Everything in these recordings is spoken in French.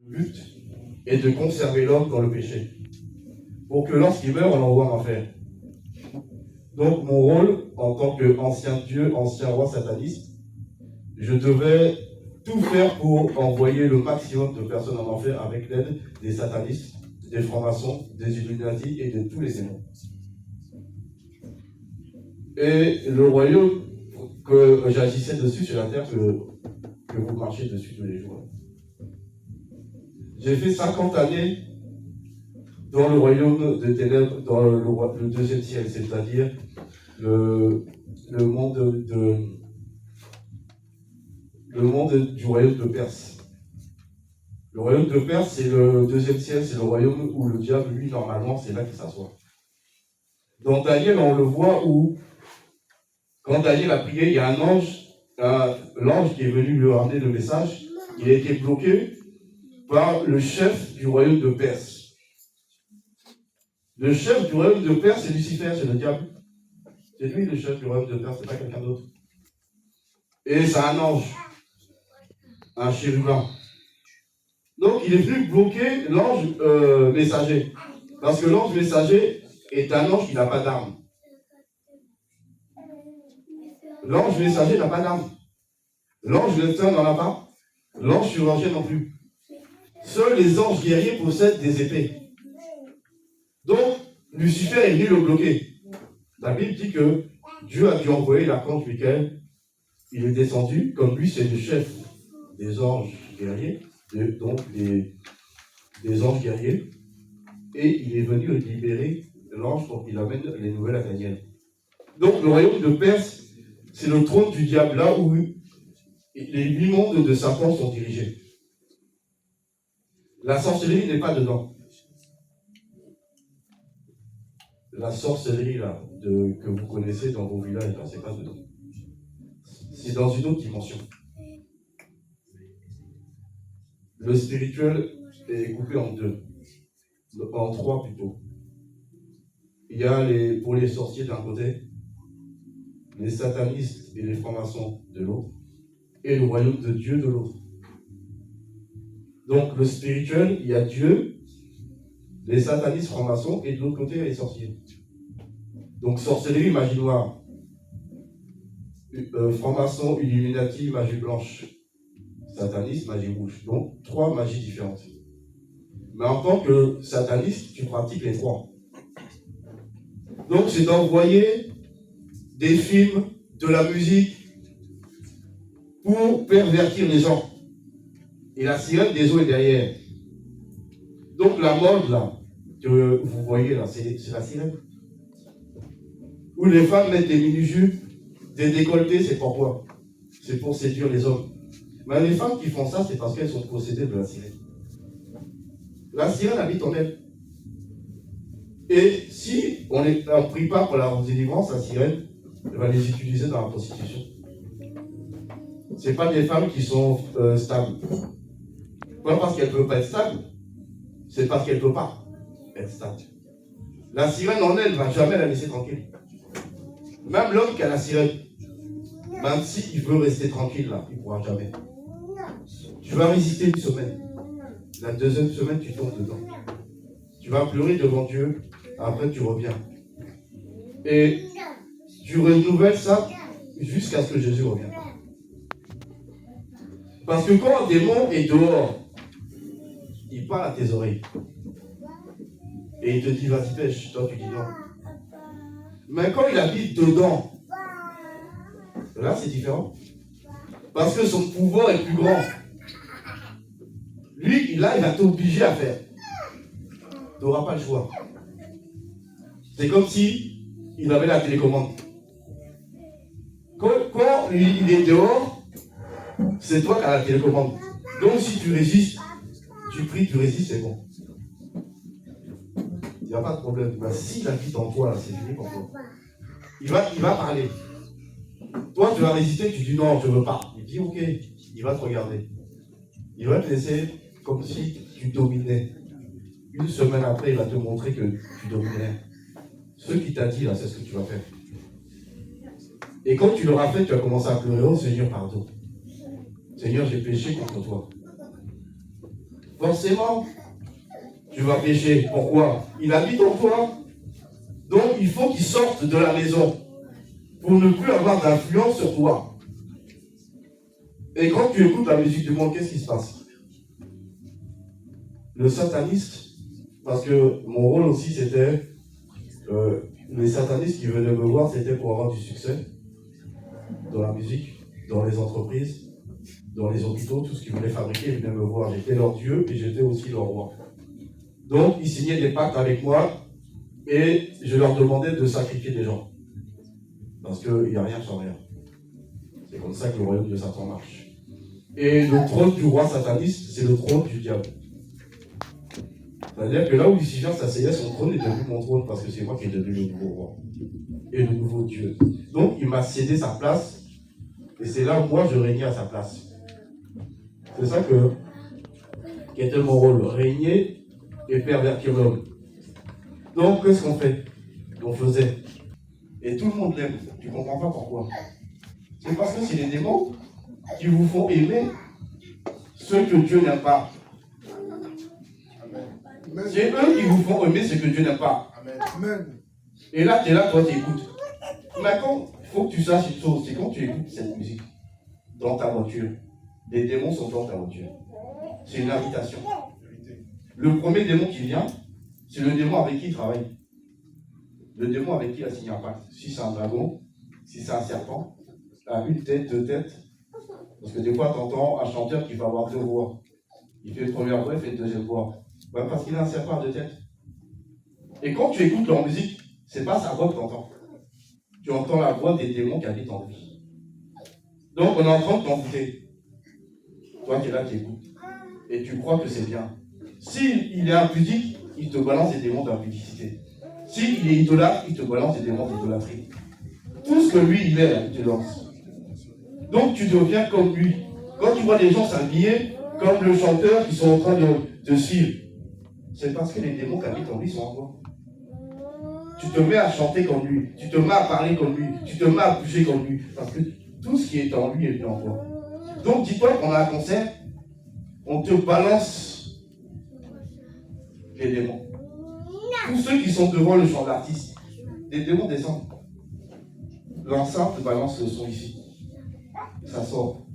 Le but est de conserver l'homme dans le péché, pour que lorsqu'il meurt, on l'envoie en enfer. Donc mon rôle, en tant qu'ancien dieu, ancien roi sataniste, je devais tout faire pour envoyer le maximum de personnes en enfer avec l'aide des satanistes, des francs-maçons, des Illuminati et de tous les démons. Et le royaume que j'agissais dessus sur la terre, que vous marchez dessus tous les jours. J'ai fait 50 années dans le royaume de ténèbres, dans le deuxième ciel, c'est-à-dire le monde du royaume de Perse. Le royaume de Perse, c'est le deuxième ciel, c'est le royaume où le diable, lui, normalement, c'est là qu'il s'assoit. Dans Daniel, on le voit où, quand Daniel a prié, il y a un ange, l'ange qui est venu lui ramener le message, il a été bloqué par le chef du royaume de Perse. Le chef du royaume de Perse, c'est Lucifer, c'est le diable. C'est lui le chef du royaume de Perse, c'est pas quelqu'un d'autre. Et c'est un ange, un chérubin. Donc il est venu bloquer l'ange messager. Parce que l'ange messager est un ange qui n'a pas d'arme. L'ange messager n'a pas d'arme. L'ange médecin n'en a pas. L'ange chirurgien non plus. Seuls les anges guerriers possèdent des épées. Donc, Lucifer est venu le bloquer. La Bible dit que Dieu a dû envoyer l'archange Michael. Il est descendu, comme lui c'est le chef des anges guerriers, donc des anges guerriers, et il est venu libérer l'ange pour qu'il amène les nouvelles à Daniel. Donc le royaume de Perse, c'est le trône du diable, là où les 8 mondes de Satan sont dirigés. La sorcellerie n'est pas dedans. La sorcellerie là, que vous connaissez dans vos villages, là, c'est pas dedans. C'est dans une autre dimension. Le spirituel est coupé en deux, en trois plutôt. Il y a pour les sorciers d'un côté, les satanistes et les francs-maçons de l'autre, et le royaume de Dieu de l'autre. Donc le spirituel, il y a Dieu, les satanistes francs-maçons, et de l'autre côté, il y a les sorciers. Donc sorcellerie, magie noire. Franc-maçon, Illuminati, magie blanche. Sataniste, magie rouge. Donc 3 magies différentes. Mais en tant que sataniste, tu pratiques les 3. Donc c'est d'envoyer des films, de la musique, pour pervertir les gens. Et la sirène des eaux est derrière. Donc la mode là, que vous voyez là, c'est la sirène. Où les femmes mettent des mini-jupes, des décolletés, c'est pourquoi? C'est pour séduire les hommes. Mais les femmes qui font ça, c'est parce qu'elles sont possédées de la sirène. La sirène habite en elles. Et si on ne prie pas pour la délivrance, la sirène, elle va les utiliser dans la prostitution. Ce n'est pas des femmes qui sont stables. Pas parce qu'elles ne peuvent pas être stables, c'est parce qu'elles ne peuvent pas être stables. La sirène en elle ne va jamais la laisser tranquille. Même l'homme qui a la sirène, même s'il veut rester tranquille là, il ne pourra jamais. Tu vas résister 1 semaine. La 2e semaine, tu tombes dedans. Tu vas pleurer devant Dieu, après tu reviens. Et tu renouvelles ça jusqu'à ce que Jésus revienne. Parce que quand un démon est dehors, il parle à tes oreilles. Et il te dit, vas-y pêche. Toi, tu dis non. Mais quand il habite dedans, là, c'est différent. Parce que son pouvoir est plus grand. Lui, là, il va t'obliger à faire. Tu n'auras pas le choix. C'est comme si il avait la télécommande. Quand il est dehors, c'est toi qui as la télécommande. Donc si tu résistes, tu pries, tu résistes, c'est bon. Il n'y a pas de problème. Ben, s'il habite en toi, c'est fini pour toi. Il va parler. Toi, tu vas résister, tu dis non, je ne veux pas. Il dit ok, il va te regarder. Il va te laisser comme si tu dominais. 1 semaine après, il va te montrer que tu dominais. Ce qu'il t'a dit là, c'est ce que tu vas faire. Et quand tu l'auras fait, tu vas commencer à pleurer. Oh Seigneur, pardon. Seigneur, j'ai péché contre toi. Il forcément, tu vas pécher. Pourquoi? Il habite en toi. Donc, il faut qu'il sorte de la maison pour ne plus avoir d'influence sur toi. Et quand tu écoutes la musique du monde, qu'est-ce qui se passe? Le sataniste, parce que mon rôle aussi, c'était les satanistes qui venaient me voir, c'était pour avoir du succès dans la musique, dans les entreprises, dans les hôpitaux, tout ce qu'ils voulaient fabriquer, ils venaient me voir. J'étais leur Dieu et j'étais aussi leur roi. Donc, ils signaient des pactes avec moi et je leur demandais de sacrifier des gens. Parce qu'il n'y a rien sans rien. C'est comme ça que le royaume de Satan marche. Et le trône du roi sataniste, c'est le trône du diable. C'est-à-dire que là où Lucifer s'asseyait, son trône est devenu mon trône parce que c'est moi qui est devenu le nouveau roi et le nouveau Dieu. Donc il m'a cédé sa place et c'est là où moi je régnais à sa place. C'est ça qui était mon rôle, régner et pervertir l'homme. Donc qu'est-ce qu'on fait? On faisait. Et tout le monde l'aime. Tu ne comprends pas pourquoi? C'est parce que c'est les démons qui vous font aimer ce que Dieu n'aime pas. C'est eux qui vous font aimer ce que Dieu n'aime pas. Amen. Et là, tu es là, toi, tu écoutes. Maintenant, il faut que tu saches une chose, c'est quand tu écoutes cette musique dans ta voiture, les démons sont dans ta voiture. C'est une invitation. Le premier démon qui vient, c'est le démon avec qui il travaille. Le démon avec qui il a signé un pacte. Si c'est un dragon, si c'est un serpent, à une tête, deux têtes. Parce que des fois, tu entends un chanteur qui va avoir deux voix. Il fait une première voix, il fait une deuxième voix. Ben parce qu'il a un serpent à deux têtes. Et quand tu écoutes leur musique, c'est pas sa voix que tu entends. Tu entends la voix des démons qui habitent en lui. Donc on est en train de t'envoûter. Toi qui es là, tu écoutes. Et tu crois que c'est bien. S'il est impudique, il te balance des démons d'impudicité. S'il est idolâtre, il te balance des démons d'idolâtrie. Tout ce que lui, il est, il te lance. Donc tu deviens comme lui. Quand tu vois des gens s'habiller comme le chanteur qui sont en train de suivre, c'est parce que les démons qui habitent en lui sont en toi. Tu te mets à chanter comme lui, tu te mets à parler comme lui, tu te mets à bouger comme lui, parce que tout ce qui est en lui est venu en toi. Donc dis-toi qu'on a un concert, on te balance les démons. Tous ceux qui sont devant le chant d'artiste, les démons descendent. L'enceinte balance le son ici. Ça sort.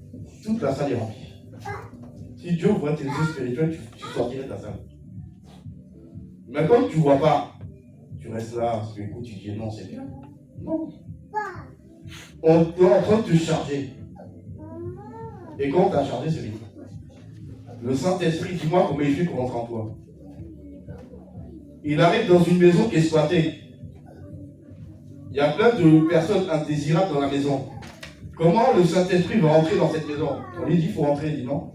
Toute la salle est remplie. Si Dieu ouvrait tes yeux spirituels, tu sortirais de la salle. Mais comme tu ne vois pas, tu restes là, parce que écoute, tu dis non, c'est bien. Non. On est en train de te charger. Et quand on t'a chargé, c'est fini. Le Saint-Esprit, dis-moi comment il fait pour rentrer en toi. Il arrive dans une maison qui est squattée. Il y a plein de personnes indésirables dans la maison. Comment le Saint-Esprit va rentrer dans cette maison? On lui dit qu'il faut rentrer, il dit non.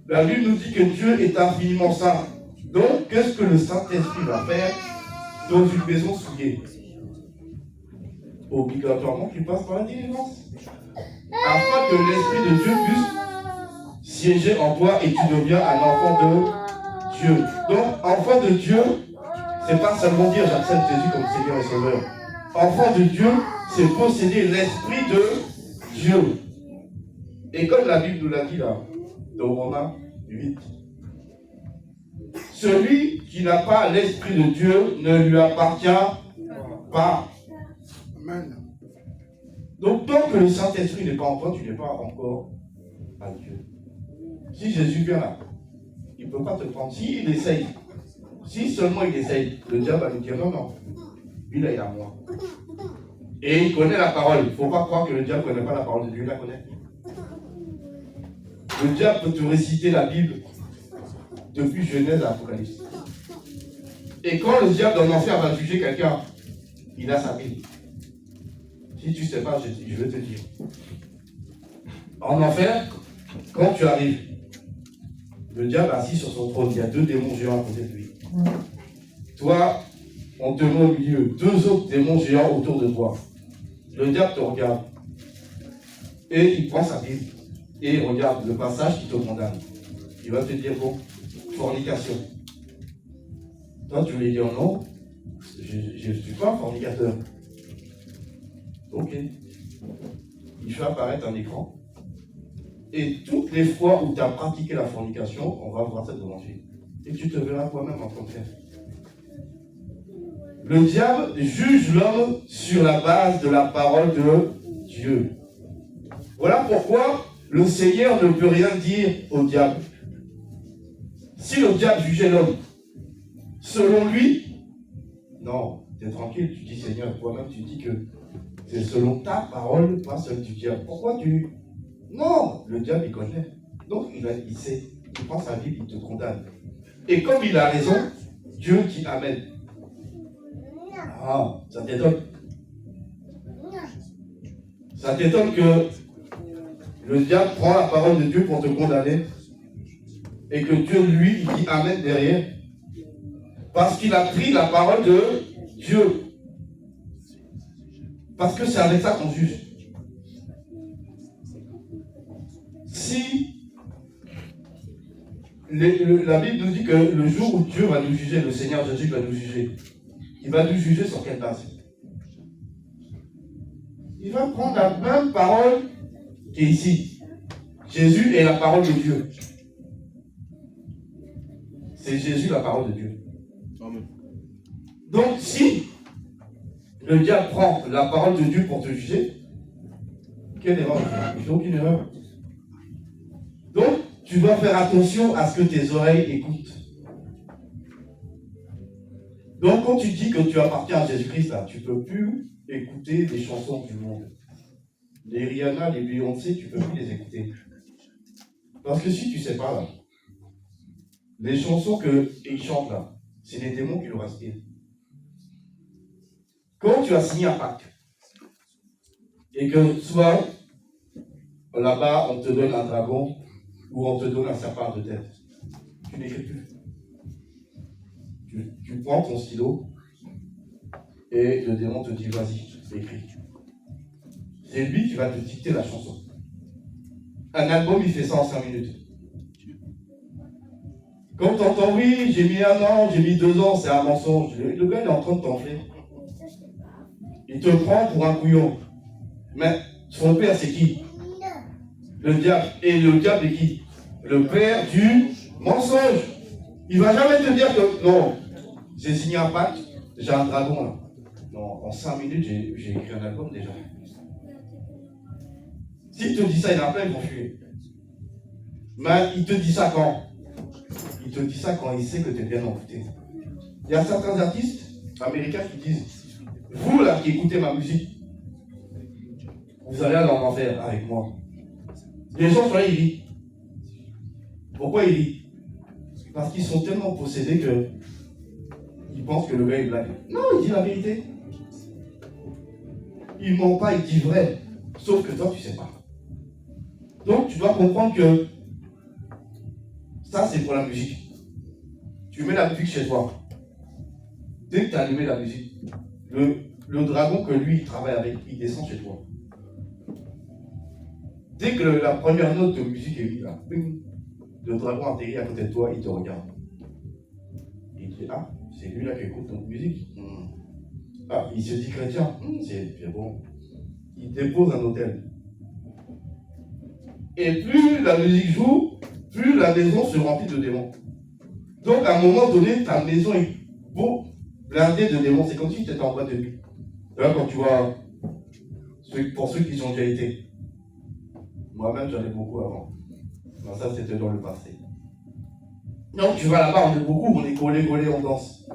La Bible nous dit que Dieu est infiniment saint. Donc, qu'est-ce que le Saint-Esprit va faire dans une maison souillée? Obligatoirement qu'il passe par la délivrance. Afin que l'Esprit de Dieu puisse siéger en toi et tu deviens un enfant de Dieu. Donc, enfant de Dieu, c'est pas seulement dire j'accepte Jésus comme Seigneur et Sauveur. Enfant de Dieu, c'est posséder l'Esprit de Dieu. Et comme la Bible nous l'a dit là, dans Romains 8, celui qui n'a pas l'Esprit de Dieu ne lui appartient pas. Amen. Donc tant que le Saint-Esprit n'est pas en toi, tu n'es pas encore à Dieu. Si Jésus vient là, il ne peut pas te prendre. S'il essaye, si seulement il essaye, le diable va nous dire non, non, lui là il est à moi. Et il connaît la parole. Il ne faut pas croire que le diable ne connaît pas la parole de Dieu, il la connaît. Le diable peut te réciter la Bible depuis Genèse à Apocalypse. Et quand le diable en enfer va juger quelqu'un, il a sa Bible. Si tu ne sais pas, je vais te dire. En enfer, quand tu arrives, le diable assis sur son trône, il y a deux démons géants à côté de lui. Toi, on te met au milieu, deux autres démons géants autour de toi. Le diable te regarde. Et il prend sa Bible. Et il regarde le passage qui te condamne. Il va te dire, bon, fornication. Toi, tu lui dis, non, je ne suis pas un fornicateur. Ok. Il fait apparaître un écran. Et toutes les fois où tu as pratiqué la fornication, on va voir ça devant Dieu. Et tu te verras toi-même en train de faire. Le diable juge l'homme sur la base de la parole de Dieu. Voilà pourquoi le Seigneur ne peut rien dire au diable. Si le diable jugeait l'homme, selon lui, non, tu es tranquille, tu dis Seigneur, toi-même tu dis que c'est selon ta parole, pas celle du diable. Pourquoi tu... Non, le diable il connaît. Donc il sait, il prend sa Bible, il te condamne. Et comme il a raison, Dieu dit Amen. Ah, ça t'étonne. Ça t'étonne que le diable prend la parole de Dieu pour te condamner et que Dieu, lui, il dit Amen derrière. Parce qu'il a pris la parole de Dieu. Parce que c'est avec ça qu'on juge. Si la Bible nous dit que le jour où Dieu va nous juger, le Seigneur Jésus va nous juger, il va nous juger sur quelle base? Il va prendre la même parole qui est ici. Jésus est la parole de Dieu. C'est Jésus la parole de Dieu. Amen. Donc si le diable prend la parole de Dieu pour te juger, quelle erreur? Il ne fait aucune erreur. Donc tu dois faire attention à ce que tes oreilles écoutent. Donc quand tu dis que tu appartiens à Jésus-Christ, là, tu ne peux plus écouter des chansons du monde. Les Rihanna, les Beyoncé, tu ne peux plus les écouter. Parce que si tu ne sais pas, là, les chansons qu'ils chantent là, c'est les démons qui leur inspirent. Quand tu as signé un pacte, et que soit là-bas on te donne un dragon, ou on te donne un serpent de tête, tu n'écris plus. Tu prends ton stylo, et le démon te dit, vas-y, écris. C'est lui qui va te dicter la chanson. Un album, il fait ça en 5 minutes. Quand tu entends, oui, j'ai mis 1 an, j'ai mis 2 ans, c'est un mensonge. Le gars, il est en train de t'enfler. Il te prend pour un couillon. Mais son père, c'est qui? Le diable. Et le diable est qui? Le père du mensonge. Il ne va jamais te dire que, non, j'ai signé un pacte, j'ai un dragon là. Non, en 5 minutes, j'ai écrit un album déjà. S'il te dit ça, il y en a plein qui vont fuir. Mais il te dit ça quand? Il te dit ça quand il sait que tu es bien envoûté. Il y a certains artistes américains qui disent, vous là qui écoutez ma musique, vous allez aller en enfer avec moi. Les gens sont là, ils rient. Pourquoi ils rient? Parce qu'ils sont tellement possédés que ils pensent que le gars est blague. Non, il dit la vérité. Il ment pas, il dit vrai. Sauf que toi, tu sais pas. Donc, tu dois comprendre que ça, c'est pour la musique. Tu mets la musique chez toi. Dès que tu as allumé la musique, le dragon que lui, il travaille avec, il descend chez toi. Dès que la première note de musique est mise là, le dragon atterrit à côté de toi, il te regarde. Il dit, ah, c'est lui là qui écoute notre musique. Ah, il se dit chrétien. C'est bon. Il dépose un hôtel. Et plus la musique joue, plus la maison se remplit de démons. Donc à un moment donné, ta maison est beau, blindée de démons. C'est comme si tu étais en boîte de nuit. Là, quand tu vois, pour ceux qui ont déjà été. Moi-même, j'en ai beaucoup avant. Mais ça, c'était dans le passé. Donc tu vas là-bas, on est beaucoup, on est collés, on danse.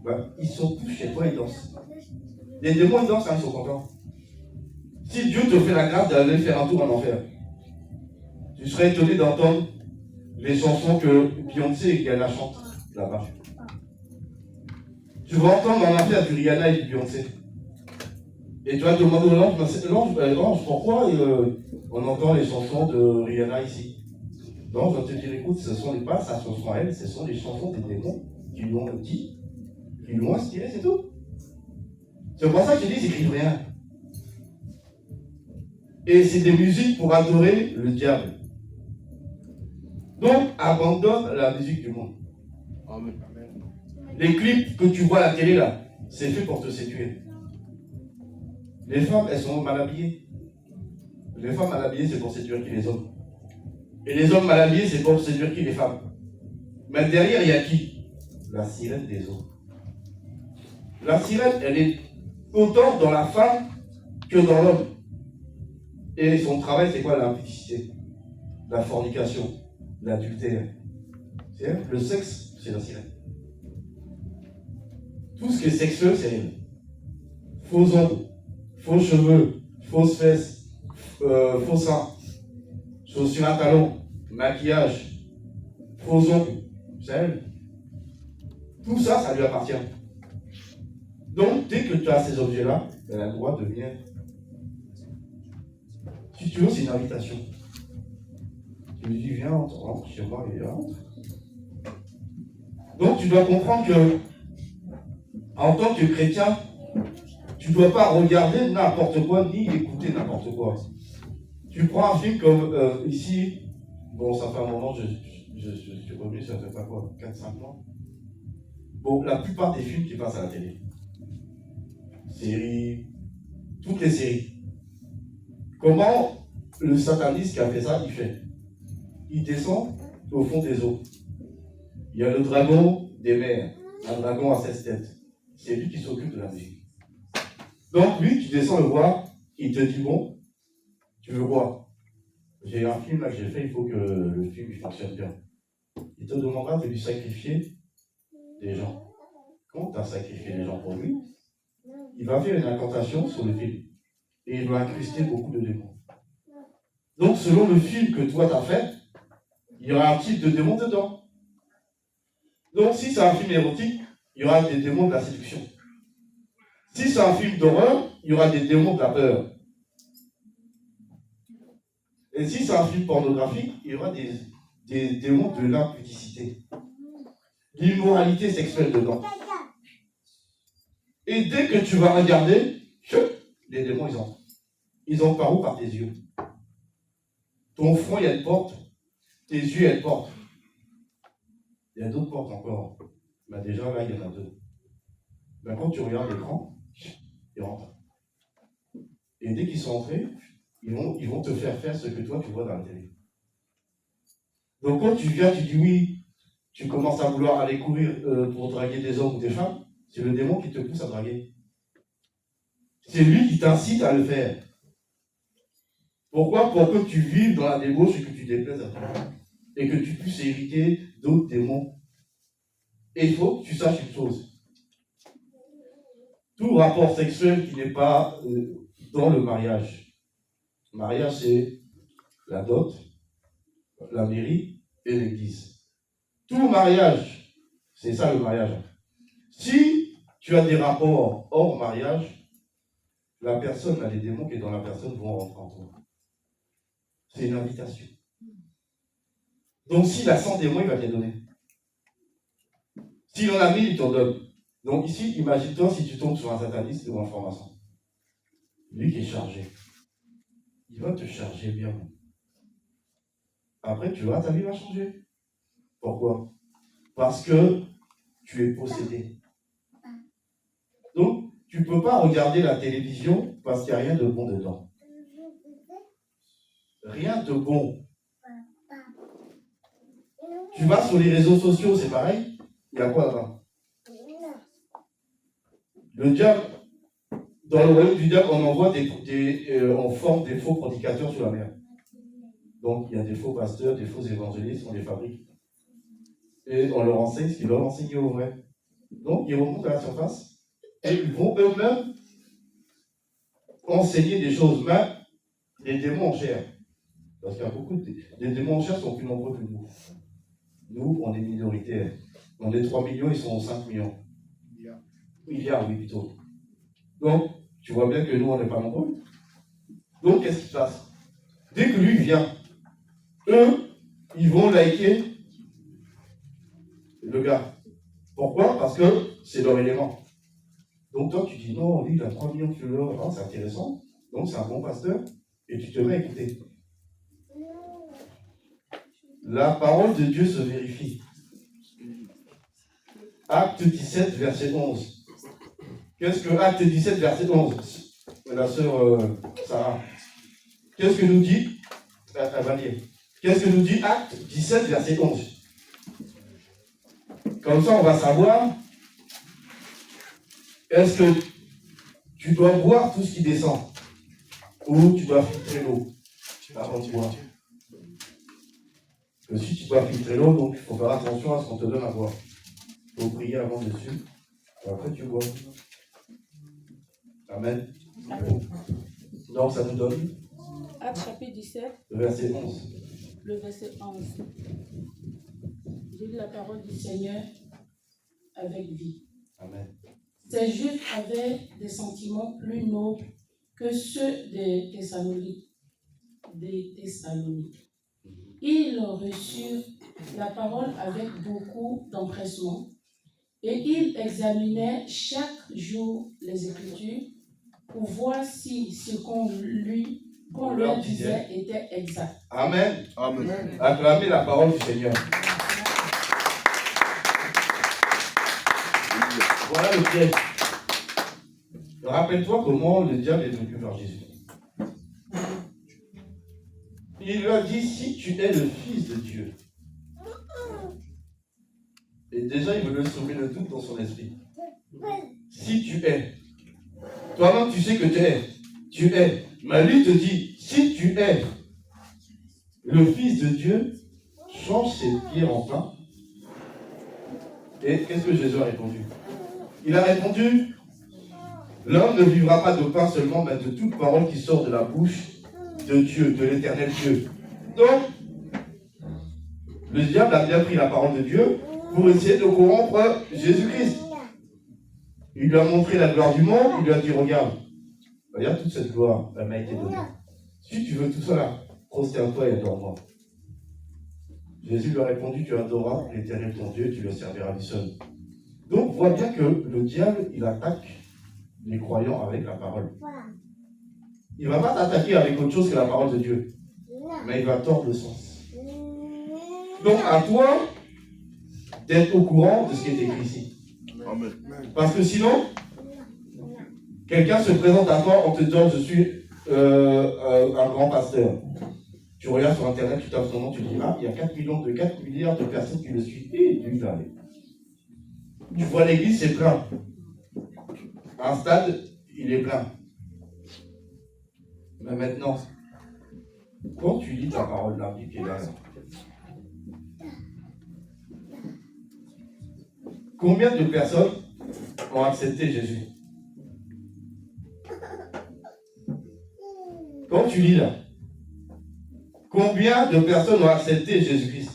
Ben, ils sont tous chez toi, ils dansent. Les démons, ils dansent quand ils sont contents. Si Dieu te fait la grâce d'aller faire un tour en enfer, tu serais étonné d'entendre les chansons que Beyoncé et Rihanna chantent là-bas. Tu vas entendre en enfer du Rihanna et du Beyoncé. Et tu vas te demander au l'ange, pourquoi on entend les chansons de Rihanna ici? Donc, je vais te dire, écoute, ce sont les pas, ça ce sont elles, ce sont les chansons des démons qui lui ont dit, qui lui ont inspiré, c'est tout. C'est pour ça que je dis, ils n'écrivent rien. Et c'est des musiques pour adorer le diable. Donc, abandonne la musique du monde. Amen. Les clips que tu vois à la télé là, c'est fait pour te séduire. Les femmes, elles sont mal habillées. Les femmes mal habillées, c'est pour séduire les hommes. Et les hommes mal habillés, c'est pour séduire qui? Les femmes. Mais derrière, il y a qui? La sirène des eaux. La sirène, elle est autant dans la femme que dans l'homme. Et son travail, c'est quoi? L'impudicité, la fornication, l'adultère. C'est le sexe, c'est la sirène. Tout ce qui est sexuel, c'est elle. Faux ongles, faux cheveux, fausses fesses, faux seins, chaussures à talons, maquillage, faux ongles, c'est elle. Tout ça, ça lui appartient. Donc, dès que tu as ces objets-là, elle a le droit de venir. Si tu veux, c'est une invitation. Tu lui dis, viens, rentre chez moi, et rentre. Donc, tu dois comprendre que, en tant que chrétien, tu ne dois pas regarder n'importe quoi, ni écouter n'importe quoi. Tu prends un film comme ici, bon, ça fait un moment, je suis revenu, ça fait pas quoi, 4-5 mois. Bon, la plupart des films qui passent à la télé, séries, toutes les séries. Comment le sataniste qui a fait ça, il fait? Il descend au fond des eaux. Il y a le dragon des mers, un dragon à 16 têtes. C'est lui qui s'occupe de la musique. Donc lui, tu descends le voir, il te dit, bon, tu veux quoi? J'ai un film là que j'ai fait, il faut que le film il fonctionne bien. Il te demandera de lui sacrifier des gens. Quand tu as sacrifié des gens pour lui, il va faire une incantation sur le film. Et il va incruster beaucoup de démons. Donc selon le film que toi tu as fait, il y aura un type de démon dedans. Donc si c'est un film érotique, il y aura des démons de la séduction. Si c'est un film d'horreur, il y aura des démons de la peur. Et si c'est un film pornographique, il y aura des démons de l'impudicité. L'immoralité sexuelle dedans. Et dès que tu vas regarder, les démons ils entrent. Ils entrent par où? Par tes yeux. Ton front, il y a une porte. Tes yeux, il y a une porte. Il y a d'autres portes encore. Mais déjà, là, il y en a deux. Ben, quand tu regardes l'écran, ils rentrent. Et dès qu'ils sont entrés, ils vont te faire ce que toi, tu vois dans la télé. Donc, quand tu viens, tu dis oui, tu commences à vouloir aller courir pour draguer des hommes ou des femmes, c'est le démon qui te pousse à draguer. C'est lui qui t'incite à le faire. Pourquoi? Pour que tu vives dans la débauche et que tu déplaises à toi. Et que tu puisses éviter d'autres démons. Et il faut que tu saches une chose. Tout rapport sexuel qui n'est pas dans le mariage. Le mariage, c'est la dot, la mairie et l'église. Tout mariage, c'est ça le mariage. Si tu as des rapports hors mariage, la personne, les démons qui sont dans la personne vont rentrer en toi. C'est une invitation. Donc s'il a 100 démons, il va te les donner. S'il en a 1000, il t'en donne. Donc ici, imagine-toi si tu tombes sur un sataniste ou un franc-maçon. Lui qui est chargé. Il va te charger bien. Après, tu vois, ta vie va changer. Pourquoi? Parce que tu es possédé. Donc, tu ne peux pas regarder la télévision parce qu'il n'y a rien de bon dedans. Rien de bon. Tu vas sur les réseaux sociaux, c'est pareil. Il y a quoi là-bas? Le diable, dans le royaume du diable, on envoie on forme des faux prédicateurs sur la mer. Donc, il y a des faux pasteurs, des faux évangélistes, on les fabrique. Et on leur enseigne ce qu'ils veulent enseigner au vrai. Donc, ils remontent à la surface et ils vont eux-mêmes enseigner des choses. Mais les démons en chair. Parce qu'il y a beaucoup de... Les démons en chair sont plus nombreux que nous. Nous, on est minoritaires. On est 3 millions, ils sont 5 millions. Milliards, oui, plutôt. Donc, tu vois bien que nous, on n'est pas nombreux. Donc, qu'est-ce qui se passe? Dès que lui vient, eux, ils vont liker le gars. Pourquoi? Parce que c'est leur élément. Donc, toi, tu dis non, lui, il a 3 millions de followers. Ah, c'est intéressant. Donc, c'est un bon pasteur. Et tu te mets à écouter. La parole de Dieu se vérifie. Acte 17, verset 11. Qu'est-ce que Acte 17, verset 11? La sœur Sarah. Qu'est-ce que nous dit? Elle va lire. Qu'est-ce que nous dit Acte 17, verset 11? Comme ça, on va savoir, est-ce que tu dois boire tout ce qui descend ou tu dois filtrer l'eau avant de boire? Que si tu dois filtrer l'eau, donc il faut faire attention à ce qu'on te donne à boire. Il faut prier avant dessus, et après tu bois. Amen. Donc ça nous donne Acte chapitre 17, le verset 11. le verset 11. J'ai lu la parole du Seigneur avec vie. Amen. Ces Juifs avaient des sentiments plus nobles que ceux des Thessaloniques. Ils reçurent la parole avec beaucoup d'empressement et ils examinaient chaque jour les Écritures pour voir si ce qu'on leur disait était exact. Amen. Amen. Acclamez la parole du Seigneur. Voilà le piège. Rappelle-toi comment le diable est venu vers Jésus. Il lui a dit, si tu es le Fils de Dieu. Et déjà, il veut lui semer le doute dans son esprit. Si tu es. Toi-même, tu sais que tu es. Tu es. Mais lui te dit, si tu es le Fils de Dieu, change ses pierres en pain. Et qu'est-ce que Jésus a répondu? Il a répondu, l'homme ne vivra pas de pain seulement, mais de toute parole qui sort de la bouche de Dieu, de l'éternel Dieu. Donc, le diable a bien pris la parole de Dieu pour essayer de corrompre Jésus-Christ. Il lui a montré la gloire du monde, il lui a dit, regarde toute cette gloire, elle m'a été donnée. Si tu veux tout cela, prosterne-toi et adore-moi. Jésus lui a répondu, tu adoreras l'éternel ton Dieu, tu le serviras lui seul. Donc, vois bien que le diable, il attaque les croyants avec la parole. Il ne va pas t'attaquer avec autre chose que la parole de Dieu. Mais il va tordre le sens. Donc, à toi d'être au courant de ce qui est écrit ici. Amen. Parce que sinon, quelqu'un se présente à toi en te disant, je suis un grand pasteur. Tu regardes sur Internet, tu tapes son nom, tu dis, ah, il y a 4 milliards de personnes qui le suivent. Et lui, il va aller. Tu vois l'église, c'est plein. Un stade, il est plein. Mais maintenant, quand tu lis ta parole, la Bible qui est là, combien de personnes ont accepté Jésus? Quand tu lis là, combien de personnes ont accepté Jésus-Christ?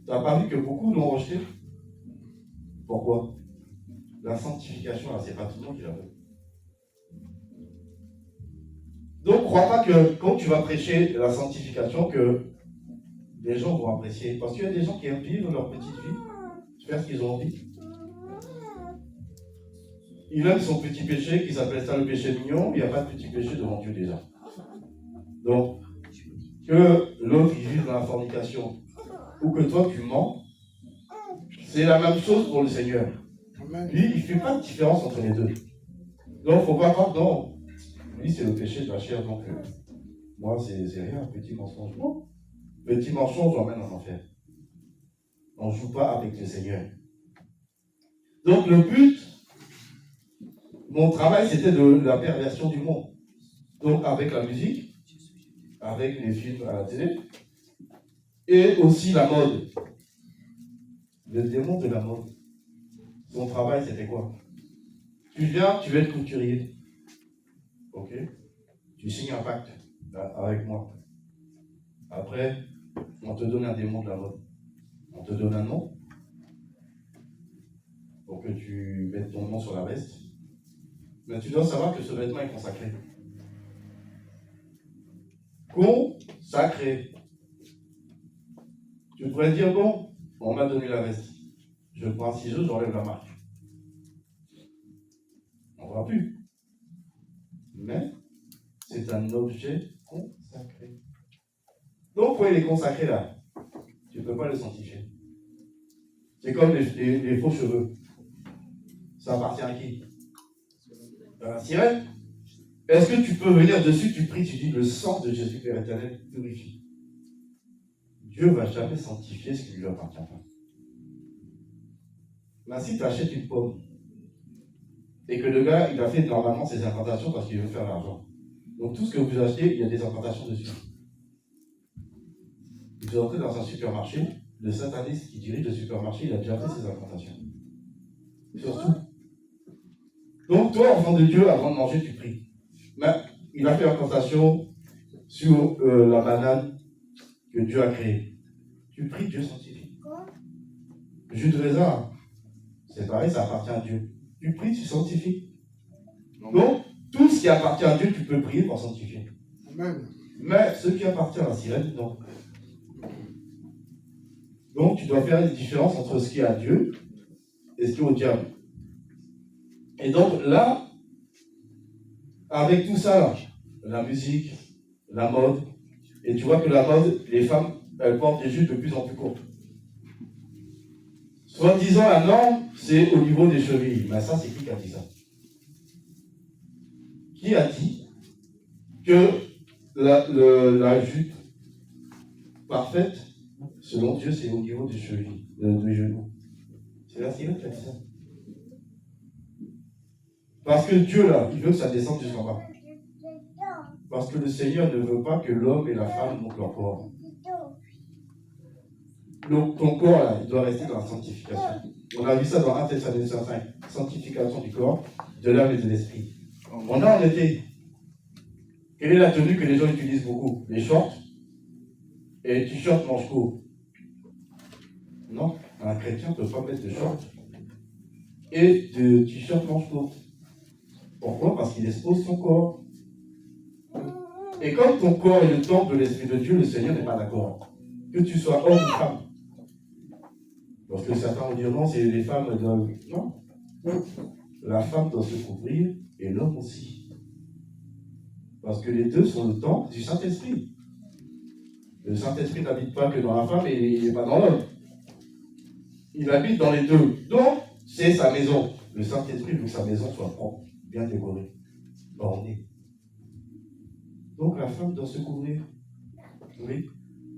Tu n'as pas vu que beaucoup l'ont rejeté? Pourquoi? La sanctification, là, c'est pas tout le monde qui la veut. Donc, crois pas que quand tu vas prêcher la sanctification, que les gens vont apprécier. Parce qu'il y a des gens qui aiment vivre leur petite vie, faire ce qu'ils ont envie. Il aime son petit péché, qui s'appelle ça le péché mignon, il n'y a pas de petit péché devant Dieu déjà. Donc, que l'autre il vive dans la fornication, ou que toi tu mens, c'est la même chose pour le Seigneur. Lui, il ne fait pas de différence entre les deux. Donc, il ne faut pas croire, non, lui c'est le péché de la chair, donc moi c'est rien, petit mensonge. Non. Petit mensonge emmène en enfer. On ne joue pas avec le Seigneur. Donc le but, mon travail c'était de la perversion du monde. Donc avec la musique, avec les films à la télé, et aussi la mode. Le démon de la mode. Son travail c'était quoi? Tu viens, tu veux être couturier. Ok? Tu signes un pacte avec moi. Après, on te donne un démon de la mode. On te donne un nom pour que tu mettes ton nom sur la veste. Mais tu dois savoir que ce vêtement est consacré. Consacré. Tu pourrais dire, bon, on m'a donné la veste. Je prends un ciseau, j'enlève la marque. On ne voit plus. Mais c'est un objet consacré. Donc, quand il est consacré là, tu ne peux pas le sanctifier. C'est comme les faux cheveux. Ça appartient à qui? À la sirène. Est-ce que tu peux venir dessus, tu pries, tu dis le sang de Jésus Père éternel purifie. Dieu ne va jamais sanctifier ce qui lui appartient pas. Mais si tu achètes une pomme et que le gars, il a fait normalement ses implantations parce qu'il veut faire l'argent. Donc tout ce que vous achetez, il y a des implantations dessus. Vous entrez dans un supermarché, le sataniste qui dirige le supermarché, il a déjà fait ses implantations. Surtout. Donc toi, enfant de Dieu, avant de manger, tu pries. Mais il a fait l'implantation sur la banane que Dieu a créée. Tu pries, Dieu sanctifie. Le jus de raisin, c'est pareil, ça appartient à Dieu. Tu pries, tu sanctifies. Donc, tout ce qui appartient à Dieu, tu peux prier pour sanctifier. Amen. Mais ce qui appartient à la sirène, non. Donc, tu dois faire une différence entre ce qui est à Dieu et ce qui est au diable. Et donc, là, avec tout ça, là, la musique, la mode, et tu vois que la mode, les femmes, elles portent des jupes de plus en plus courtes. Soi-disant, la norme, c'est au niveau des chevilles. Mais ça, c'est qui a dit ça? Qui a dit que la jupe parfaite, selon Dieu, c'est au niveau des chevilles, des genoux? C'est la sirène qui a dit ça. Parce que Dieu, là, il veut que ça descende jusqu'en bas. Parce que le Seigneur ne veut pas que l'homme et la femme montent leur corps. Donc, ton corps, là, il doit rester dans la sanctification. On a vu ça dans 1 Thessaloniciens 5. Sanctification du corps, de l'âme et de l'esprit. On a en été. Quelle est la tenue que les gens utilisent beaucoup? Les shorts et les t-shirts manches courts. Non, un chrétien ne peut pas mettre de shorts et de t-shirts manches courtes. Pourquoi? Parce qu'il expose son corps. Et comme ton corps est le temple de l'Esprit de Dieu, le Seigneur n'est pas d'accord. Que tu sois homme ou femme. Parce que certains vont dire non, c'est les femmes doivent. Non. La femme doit se couvrir et l'homme aussi. Parce que les deux sont le temple du Saint-Esprit. Le Saint-Esprit n'habite pas que dans la femme et il n'est pas dans l'homme. Il habite dans les deux. Donc, c'est sa maison. Le Saint-Esprit veut que sa maison soit propre, bien décorée, ornée. Donc, la femme doit se couvrir. Oui.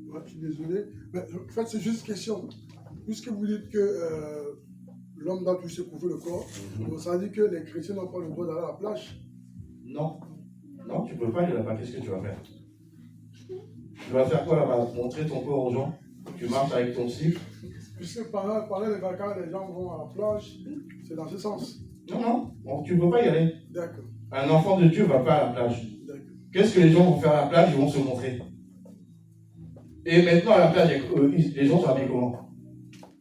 Ouais, je suis désolé. Mais, en fait, c'est juste une question. Puisque vous dites que l'homme doit toucher couvrir le corps, donc ça veut dire que les chrétiens n'ont pas le droit d'aller à la plage? Non. Non, tu ne peux pas aller là-bas. Qu'est-ce que tu vas faire? Tu vas faire quoi là-bas? Montrer ton corps aux gens? Tu marches avec ton slip? Puisque pendant les vacances, les gens vont à la plage, c'est dans ce sens. Non, non. Tu ne peux pas y aller. D'accord. Un enfant de Dieu ne va pas à la plage. D'accord. Qu'est-ce que les gens vont faire à la plage? Ils vont se montrer. Et maintenant, à la plage, les gens sont habillés comment?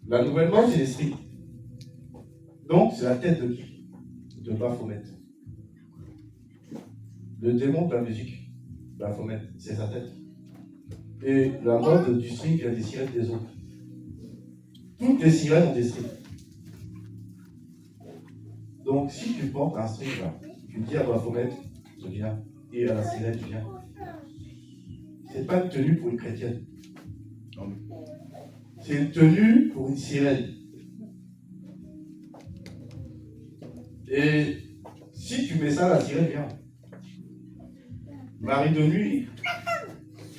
La nouvelle mode, c'est l'esprit. Donc, c'est la tête de qui? De Baphomet. Le démon de la musique, Baphomet, c'est sa tête. Et la mode du string vient des sirènes des autres. Toutes les sirènes ont des strings. Donc, si tu portes un string là, tu dis à Baphomet, je viens, et à la sirène, je viens. C'est pas une tenue pour une chrétienne. C'est une tenue pour une sirène. Et si tu mets ça, la sirène vient. Marie de nuit,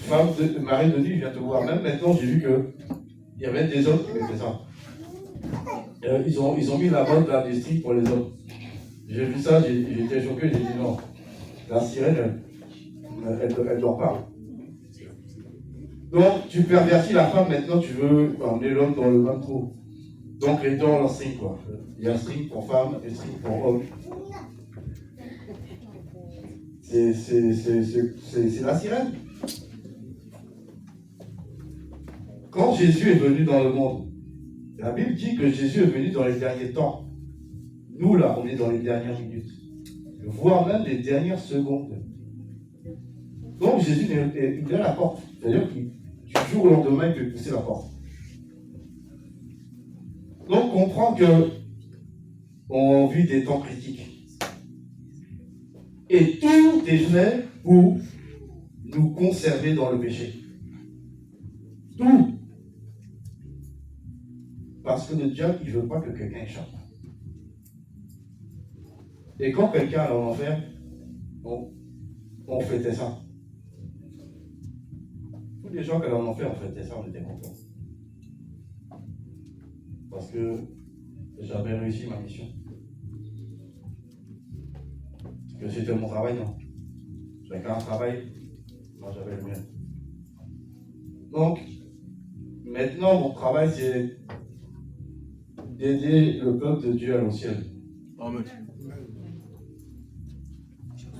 Marie de nuit vient te voir. Même maintenant, j'ai vu qu'il y avait des hommes qui mettaient ça. Ils ont mis la mode là, des strings pour les hommes. J'ai vu ça, j'étais choqué, j'ai dit non. La sirène, elle dort pas. Donc, tu pervertis la femme, maintenant tu veux emmener l'homme dans le même trou. Donc, les deux ont leur string, quoi. Il y a un string pour femme et un string pour homme. C'est la sirène. Quand Jésus est venu dans le monde, la Bible dit que Jésus est venu dans les derniers temps. Nous, là, on est dans les dernières minutes, voire même les dernières secondes. Donc, Jésus, il est à la porte. C'est-à-dire que du jour au lendemain, il peut pousser la porte. Donc, on comprend qu'on vit des temps critiques. Et tout est fait pour nous conserver dans le péché. Tout. Parce que le diable, il ne veut pas que quelqu'un échappe. Et quand quelqu'un est en enfer, on fêtait ça. Tous les gens qui en ont fait, on fêtait ça, on était contents. Parce que j'avais réussi ma mission. Que c'était mon travail, non. Chacun un travail, moi j'avais le mien. Donc, maintenant, mon travail, c'est d'aider le peuple de Dieu à au ciel. Amen.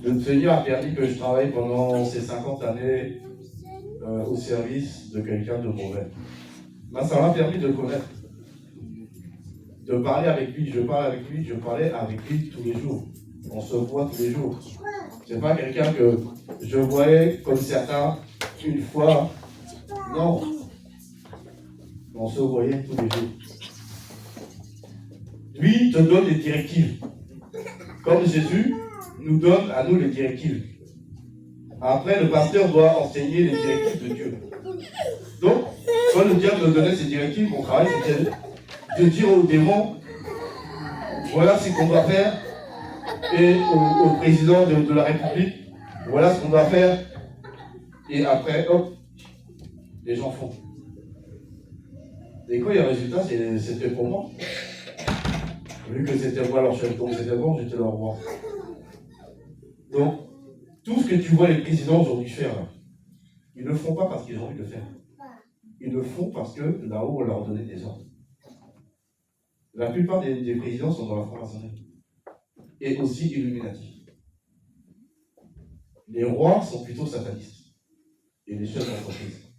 Le Seigneur a permis que je travaille pendant ces 50 années au service de quelqu'un de mauvais. Ben, ça m'a permis de le connaître, de parler avec lui. Je parle avec lui, je parlais avec lui tous les jours. On se voit tous les jours. C'est pas quelqu'un que je voyais comme certains une fois. Non. On se voyait tous les jours. Lui te donne des directives. Comme Jésus nous donne à nous les directives. Après, le pasteur doit enseigner les directives de Dieu. Donc, quand le diable nous donnait ces directives, mon travail, c'était de dire aux démons, voilà ce qu'on doit faire, et au président de la République, voilà ce qu'on doit faire, et après, hop, les gens font. Et quand il y a un résultat, c'était pour moi. Vu que c'était moi leur chef, donc c'était bon, j'étais leur roi. Donc, tout ce que tu vois les présidents aujourd'hui faire, là, ils ne le font pas parce qu'ils ont envie de le faire. Ils le font parce que là-haut, on leur donnait des ordres. La plupart des présidents sont dans la franc-maçonnerie. Et aussi illuminatifs. Les rois sont plutôt satanistes. Et les chefs d'entreprise.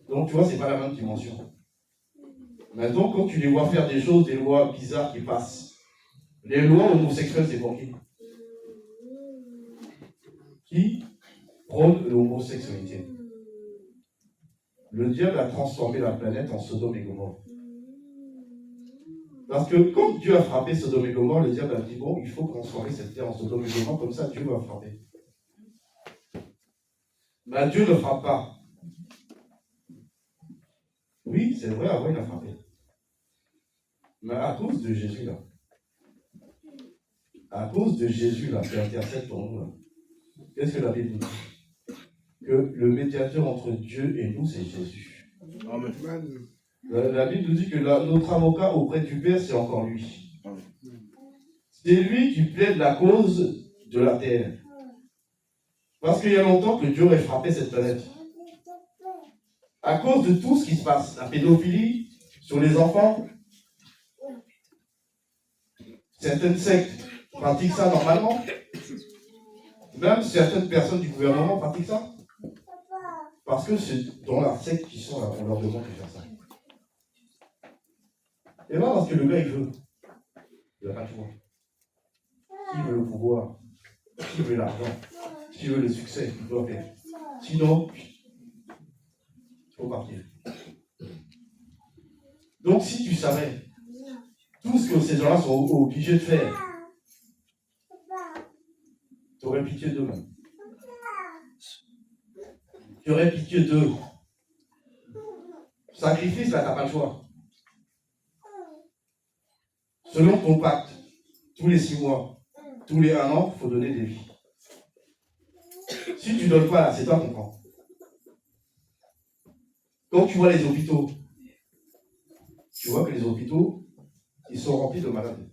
Donc, tu vois, c'est pas la même dimension. Maintenant, quand tu les vois faire des choses, des lois bizarres qui passent, les lois homosexuelles, c'est pour qui? Qui prône l'homosexualité? Le diable a transformé la planète en Sodome et Gomorrhe. Parce que quand Dieu a frappé Sodome et Gomorrhe, le diable a dit, bon, il faut transformer cette terre en Sodome et Gomorrhe, comme ça Dieu va frapper. Mais Dieu ne frappe pas. Oui, c'est vrai, avant il a frappé. Mais à cause de Jésus, là, à cause de Jésus, là, qui intercède pour nous, là, qu'est-ce que la Bible dit? Que le médiateur entre Dieu et nous, c'est Jésus. Amen. La Bible nous dit que notre avocat auprès du Père, c'est encore lui. C'est lui qui plaide la cause de la terre. Parce qu'il y a longtemps que Dieu aurait frappé cette planète. À cause de tout ce qui se passe, la pédophilie sur les enfants, certaines sectes pratiquent ça normalement. Même certaines personnes du gouvernement pratiquent ça. Parce que c'est dans la secte qu'ils sont là, on leur demande de faire ça. Et pas parce que le gars il veut. Il n'a pas le choix. Qui veut le pouvoir, qui veut l'argent, qui veut le succès, il doit faire. Sinon, il faut partir. Donc si tu savais tout ce que ces gens-là sont obligés de faire, tu aurais pitié d'eux même. Tu aurais pitié d'eux. Sacrifice, là, tu n'as pas le choix. Selon ton pacte, tous les 6 mois, tous les 1 an, il faut donner des vies. Si tu ne donnes pas, là, c'est toi qui comprends. Quand tu vois les hôpitaux, tu vois que les hôpitaux, ils sont remplis de malades.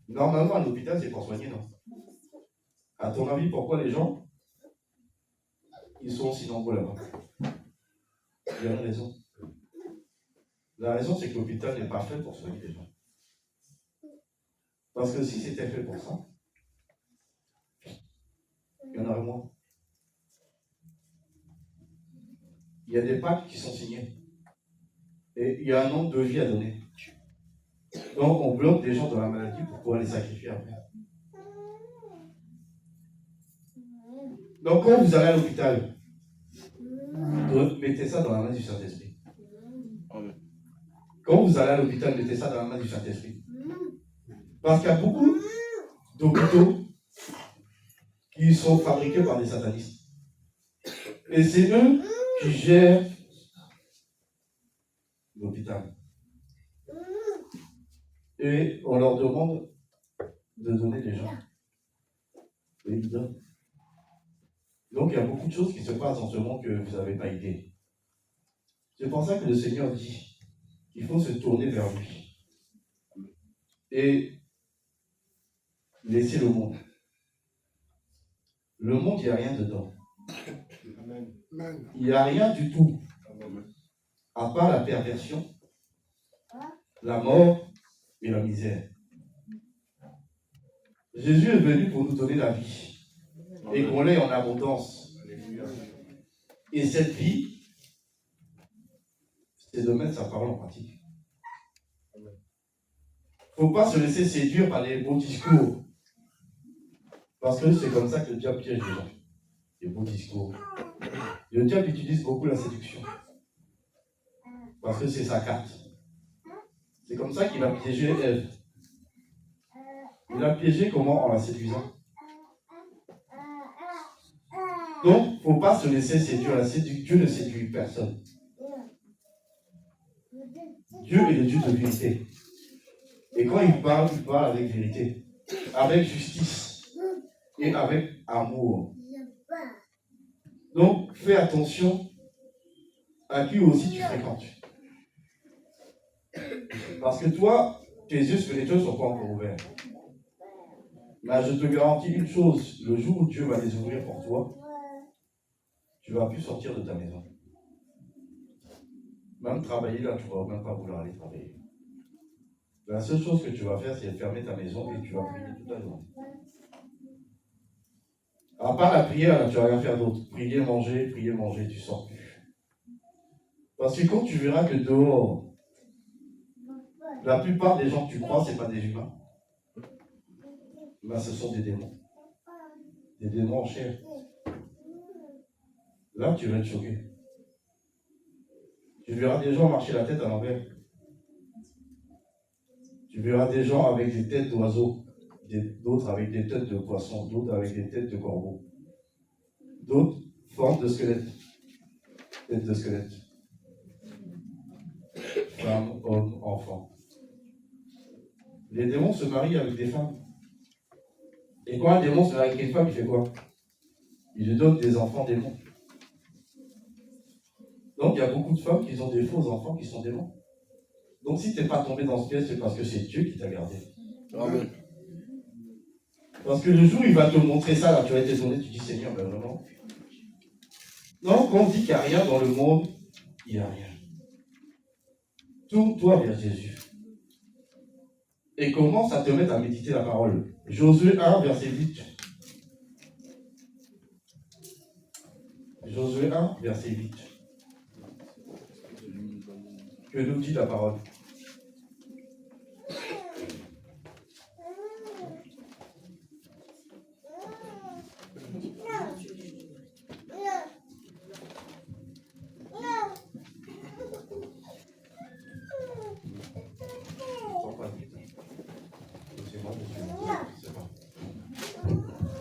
Normalement, un hôpital, c'est pour soigner, non? À ton avis, pourquoi les gens, ils sont aussi nombreux là-bas? Il y a une raison. La raison, c'est que l'hôpital n'est pas fait pour soigner les gens. Parce que si c'était fait pour ça, il y en aurait moins. Il y a des pactes qui sont signés. Et il y a un nombre de vies à donner. Donc, on bloque des gens dans la maladie pour pouvoir les sacrifier après. Donc, quand vous allez à l'hôpital, mettez ça dans la main du Saint-Esprit. Quand vous allez à l'hôpital, mettez ça dans la main du Saint-Esprit. Parce qu'il y a beaucoup d'hôpitaux qui sont fabriqués par des satanistes. Et c'est eux qui gèrent l'hôpital. Et on leur demande de donner des gens. Et ils donnent. Donc il y a beaucoup de choses qui se passent dans ce monde que vous n'avez pas idée. C'est pour ça que le Seigneur dit qu'il faut se tourner vers lui et laisser le monde. Le monde, il n'y a rien dedans. Il n'y a rien du tout, à part la perversion, la mort et la misère. Jésus est venu pour nous donner la vie et qu'on l'ait en abondance. Et cette vie, c'est de mettre sa parole en pratique. Il ne faut pas se laisser séduire par les beaux discours. Parce que c'est comme ça que le diable piège les gens. Les beaux discours. Le diable utilise beaucoup la séduction. Parce que c'est sa carte. C'est comme ça qu'il a piégé Ève. Il l'a piégé comment? En la séduisant. Donc, il ne faut pas se laisser séduire. Dieu ne séduit personne. Dieu est le Dieu de vérité. Et quand il parle avec vérité, avec justice et avec amour. Donc, fais attention à qui aussi tu fréquentes. Parce que toi, tes yeux spirituels ne sont pas encore ouverts. Mais je te garantis une chose, le jour où Dieu va les ouvrir pour toi, tu ne vas plus sortir de ta maison. Même travailler là, tu ne vas même pas vouloir aller travailler. La seule chose que tu vas faire, c'est fermer ta maison et tu vas prier toute la journée. À part la prière, là, tu ne vas rien faire d'autre. Prier, manger, tu ne sors plus. Parce que quand tu verras que dehors, la plupart des gens que tu crois, ce n'est pas des humains. Ben, ce sont des démons. Des démons en chair. Là, tu vas être choqué. Tu verras des gens marcher la tête à l'envers. Tu verras des gens avec des têtes d'oiseaux, d'autres avec des têtes de poissons, d'autres avec des têtes de corbeaux, d'autres formes de squelettes. Têtes de squelettes. Femmes, hommes, enfants. Les démons se marient avec des femmes. Et quand un démon se marie avec une femme, il fait quoi? Il lui donne des enfants démons. Donc il y a beaucoup de femmes qui ont des faux enfants qui sont démons. Donc si tu n'es pas tombé dans ce piège, c'est parce que c'est Dieu qui t'a gardé. Amen. Parce que le jour où il va te montrer ça, là, tu vas être étonné, tu dis Seigneur, ben vraiment. Non, quand on dit qu'il n'y a rien dans le monde, il n'y a rien. Tourne-toi vers Jésus. Et commence à te mettre à méditer la parole. Josué 1, verset 8. Josué 1, verset 8. Que nous dit la parole?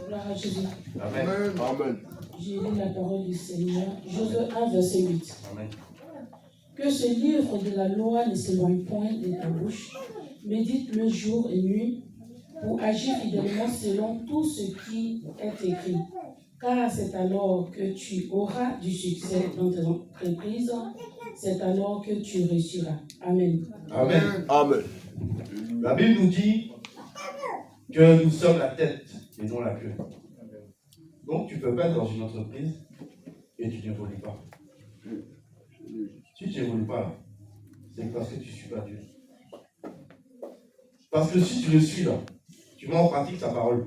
Gloire à Jésus. Amen. Amen. J'ai lu la parole du Seigneur. Josué 1, verset 8. Amen. Que ce livre de la loi ne s'éloigne point de ta bouche. Médite-le jour et nuit pour agir fidèlement selon tout ce qui est écrit. Car c'est alors que tu auras du succès dans tes entreprises. C'est alors que tu réussiras. Amen. Amen. Amen. La Bible nous dit que nous sommes la tête et non la queue. Donc tu peux pas être dans une entreprise et tu n'évolues pas. Si tu n'évolues pas là, c'est parce que tu ne suis pas Dieu. Parce que si tu le suis là, tu mets en pratique sa parole,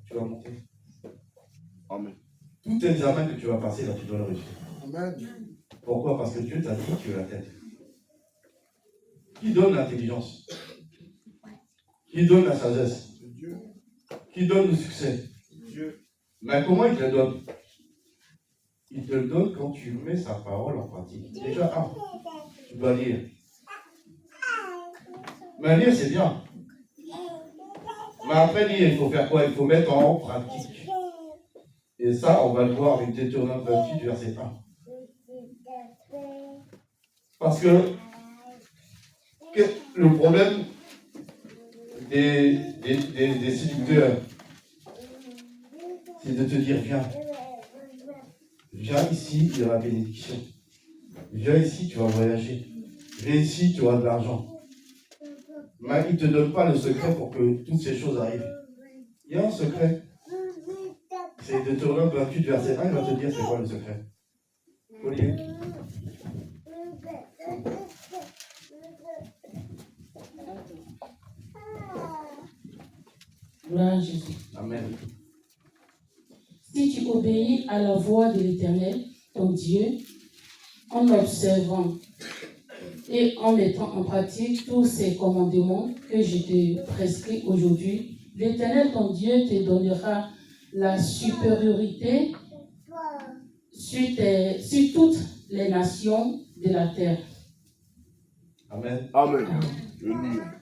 tu vas monter. Amen. Tout examen que tu vas passer là, tu dois le réussir. Amen. Pourquoi? Parce que Dieu t'a dit que tu es la tête. Qui donne l'intelligence? Qui donne la sagesse? Dieu. Qui donne le succès? Dieu. Mais comment il te le donne? Il te le donne quand tu mets sa parole en pratique. Déjà, tu dois lire. Mais lire, c'est bien. Mais après lire, il faut faire quoi? Il faut mettre en pratique. Et ça, on va le voir avec Deutéronome 28, verset 1. Parce que le problème des séducteurs, c'est de te dire, viens. Viens ici, il y aura bénédiction. Viens ici, tu vas voyager. Viens ici, tu auras de l'argent. Mais il ne te donne pas le secret pour que toutes ces choses arrivent. Il y a un secret. C'est Deutéronome 28, verset 1, il va te dire c'est quoi le secret. Olivier. Gloire à Jésus. Amen. Si tu obéis à la voix de l'Éternel, ton Dieu, en observant et en mettant en pratique tous ces commandements que je te prescris aujourd'hui, l'Éternel, ton Dieu, te donnera la supériorité sur toutes les nations de la terre. Amen. Amen.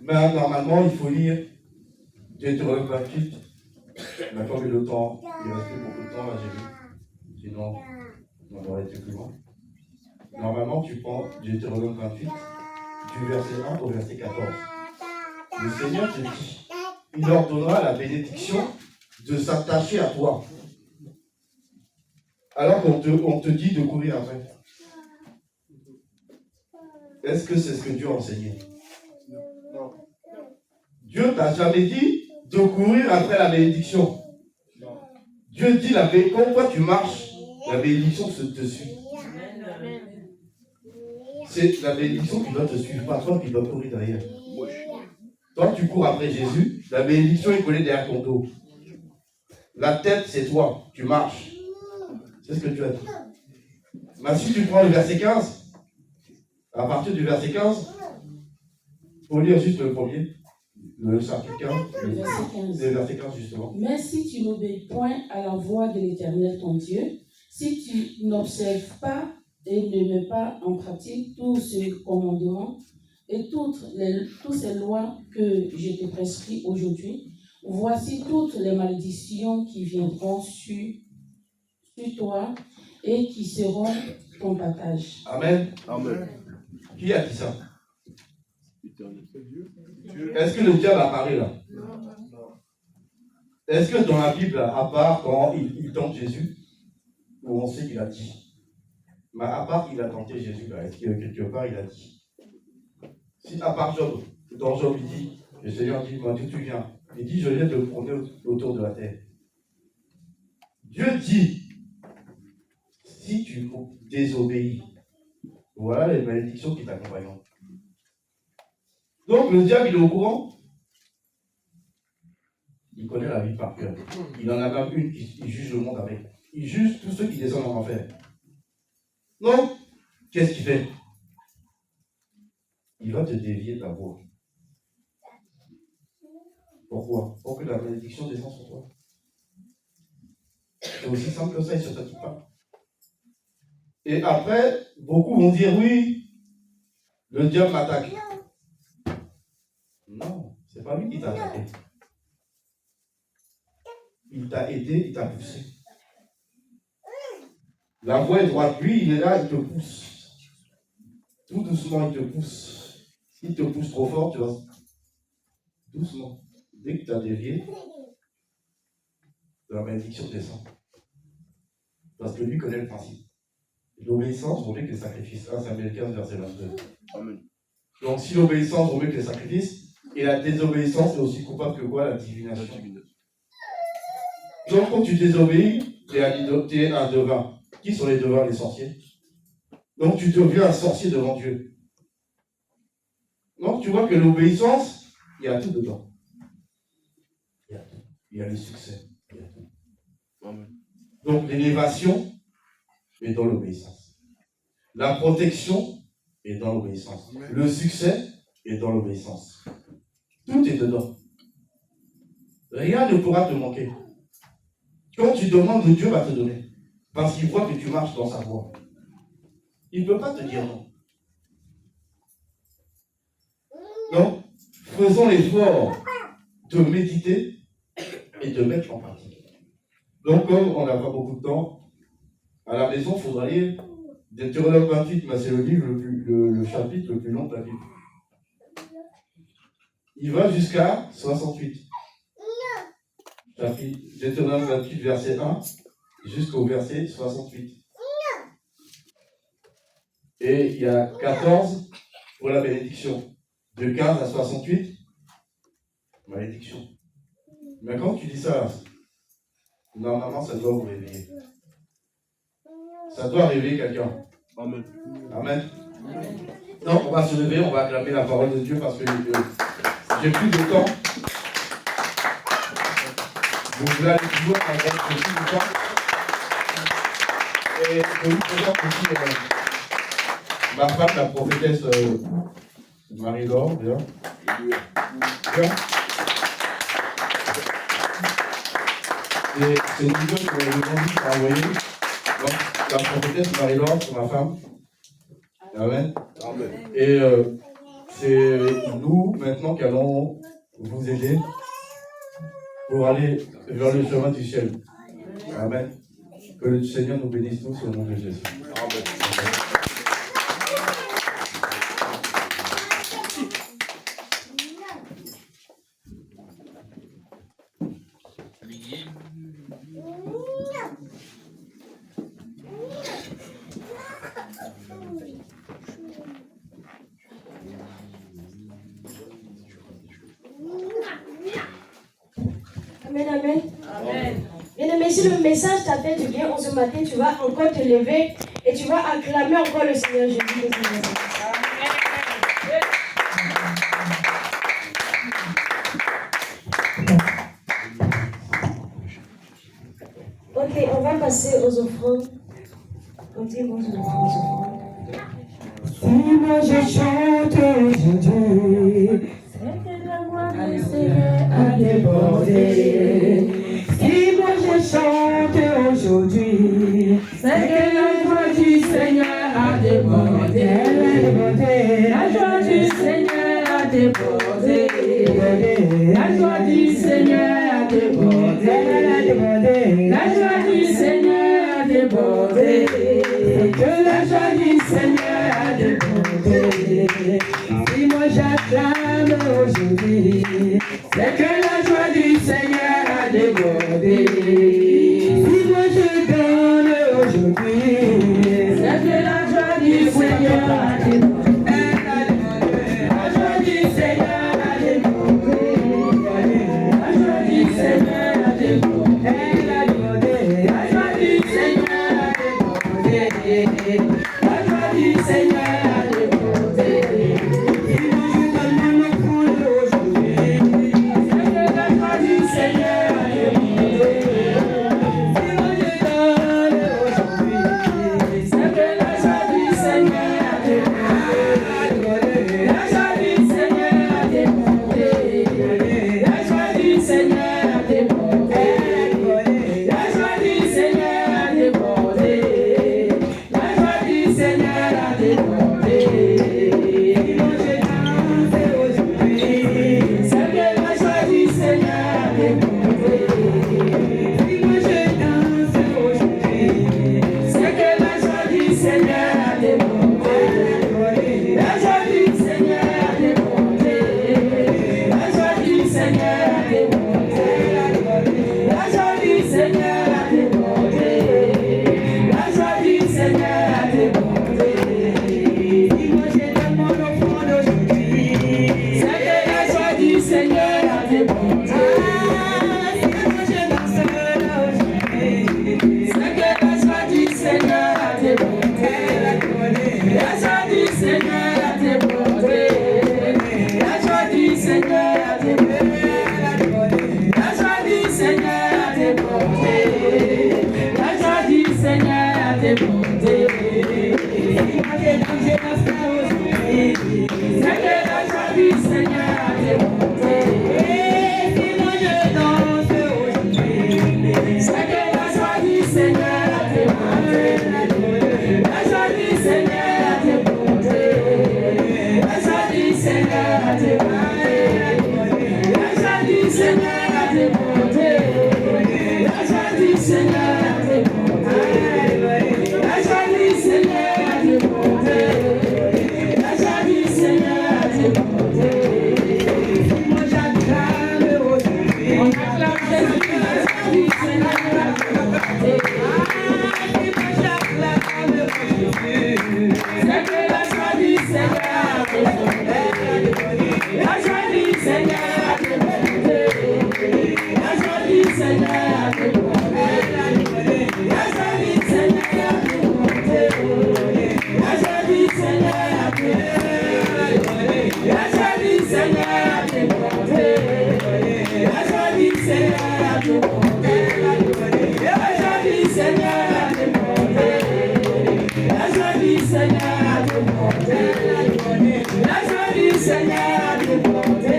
Mais normalement, il faut lire Deutéronome 28. Mais comme le temps, il reste plus beaucoup de temps, là, j'ai vu. Sinon, on aurait été plus loin. Normalement, tu prends Deutéronome 28, du verset 1 au verset 14. Le Seigneur te dit, il leur donnera la bénédiction de s'attacher à toi. Alors qu'on te dit de courir après. Est-ce que c'est ce que Dieu a enseigné? Non. Dieu t'a jamais dit de courir après la bénédiction. Dieu dit, quand toi tu marches, la bénédiction te suit. C'est la bénédiction qui doit te suivre, pas toi qui dois courir derrière. Toi tu cours après Jésus, la bénédiction est collée derrière ton dos. La tête c'est toi, tu marches. C'est ce que Dieu a dit. Mais si tu prends le verset 15, à partir du verset 15, il faut lire juste le premier. Le chapitre 15, le verset 15 justement. Mais si tu n'obéis point à la voix de l'Éternel ton Dieu, si tu n'observes pas et ne mets pas en pratique tous ces commandements et toutes ces lois que je te prescris aujourd'hui, voici toutes les malédictions qui viendront sur toi et qui seront ton partage. Amen. Amen. Qui a dit ça? C'est Dieu. Est-ce que le diable a parlé là? Est-ce que dans la Bible, à part quand il tente Jésus, où on sait qu'il a dit? Mais à part qu'il a tenté Jésus, là, est-ce que quelque part il a dit? Si à part Job, dans Job il dit, le Seigneur dit, moi d'où tu viens? Il dit, je viens te promener autour de la terre. Dieu dit, si tu désobéis, voilà les malédictions qui t'accompagneront. Donc le diable il est au courant. Il connaît la vie par cœur. Il en a même une qui juge le monde avec. Il juge tous ceux qui descendent en enfer. Donc, qu'est-ce qu'il fait? Il va te dévier de la voie. Pourquoi? Pour que la malédiction descende sur toi. C'est aussi simple que ça, il ne se fatigue pas. Et après, beaucoup vont dire oui, le diable m'attaque. Non, c'est pas lui qui t'a attaqué. Il t'a aidé, il t'a poussé. La voie est droite, lui, il est là, il te pousse. Tout doucement, il te pousse. S'il te pousse trop fort, tu vas doucement. Dès que tu as dévié, la malédiction descend. Parce que lui connaît le principe. L'obéissance vaut mieux que le sacrifice. 1 Samuel 15, verset 22. Amen. Donc si l'obéissance vaut mieux que le sacrifice, et la désobéissance est aussi coupable que quoi? La divination. Donc quand tu désobéis, tu es un devin. Qui sont les devins? Les sorciers. Donc tu deviens un sorcier devant Dieu. Donc tu vois que l'obéissance, il y a tout dedans. Il y a tout. Il y a le succès. Il y a tout. Amen. Donc l'élévation est dans l'obéissance. La protection est dans l'obéissance. Le succès est dans l'obéissance. Tout est dedans. Rien ne pourra te manquer. Quand tu demandes, Dieu va te donner. Parce qu'il voit que tu marches dans sa voie. Il ne peut pas te dire non. Donc, faisons l'effort de méditer et de mettre en pratique. Donc, comme on n'a pas beaucoup de temps, à la maison, il faudra lire Deutéronome 28, mais c'est le livre, le chapitre le plus long de la Bible. Il va jusqu'à 68. chapitre Deutéronome 28, verset 1, jusqu'au verset 68. Et il y a 14 pour la bénédiction. De 15 à 68, malédiction. Mais quand tu dis ça, normalement, ça doit vous réveiller. Ça doit réveiller quelqu'un. Amen. Amen. Non, on va se lever, on va acclamer la parole de Dieu parce que j'ai plus de temps. Vous allez toujours avec aussi du temps. Et je vous présente aussi ma femme, la prophétesse Marie-Laure. Bien. Et c'est une vidéo que le conduit a envoyée. Donc, la prophétesse Marie-Laure, c'est ma femme. Amen. Amen. Et c'est nous, maintenant, qui allons vous aider pour aller vers le chemin du ciel. Amen. Que le Seigneur nous bénisse tous au nom de Jésus. Amen. Amen, amen. Amen. Bien-aimé, si le message t'a fait du bien en ce matin, tu vas encore te lever et tu vas acclamer encore le Seigneur Jésus. Ok, on va passer aux offrandes. On dit aux offrandes. Si moi je chante aujourd'hui, c'est que la voix du Seigneur a débordé. Si moi je chante aujourd'hui, c'est que la joie du Seigneur a débordé. La joie du Seigneur a débordé. La joie du Seigneur a débordé. La joie du Seigneur a débordé. Que la joie du Seigneur a débordé. Si moi j'acclame aujourd'hui, c'est que la joie du Seigneur a débordé. Si moi je donne aujourd'hui, c'est que la joie du Seigneur a débordé. La joie du Seigneur a débordé. La joie du Seigneur a débordé. La joie du Seigneur a débordé. La joie du Seigneur a débordé. Si moi je donne mon offrande aujourd'hui, c'est que la joie du Seigneur a débordé. Si moi je donne aujourd'hui, c'est que la joie du Seigneur a débordé. La joie du Seigneur a débordé. La joie du Seigneur a débordé. La joie du Seigneur a débordé. La joie du Seigneur a débordé. Si moi je danse aujourd'hui, c'est que la joie du Seigneur a débordé. Si moi je danse aujourd'hui, c'est que la joie du Seigneur a débordé. La joie du Seigneur a débordé. La joie du Seigneur a débordé. La joie du Seigneur a débordé. La joie du Seigneur a débordé. Si moi je donne mon offrande aujourd'hui, c'est que la joie du Seigneur a débordé. Si moi je danse aujourd'hui, c'est que la joie du Seigneur a débordé. La joie du Seigneur a débordé. La joie du Seigneur a débordé. La joie du Seigneur a débordé. La joie du Seigneur a débordé. Si moi je danse aujourd'hui, c'est que la joie du Seigneur a débordé. Si moi je danse aujourd'hui, c'est que la joie du Seigneur a débordé. La joie du Seigneur a débordé. C'est que la joie du Seigneur a déporté. La joie du Seigneur a déporté. La joie du Seigneur a déporté. La joie du Seigneur a déporté. La joie du Seigneur a déporté. La joie du Seigneur a déporté. La joie du Seigneur a déporté. La joie du Seigneur a déporté. La joie du Seigneur a déporté. La joie du Seigneur a déporté.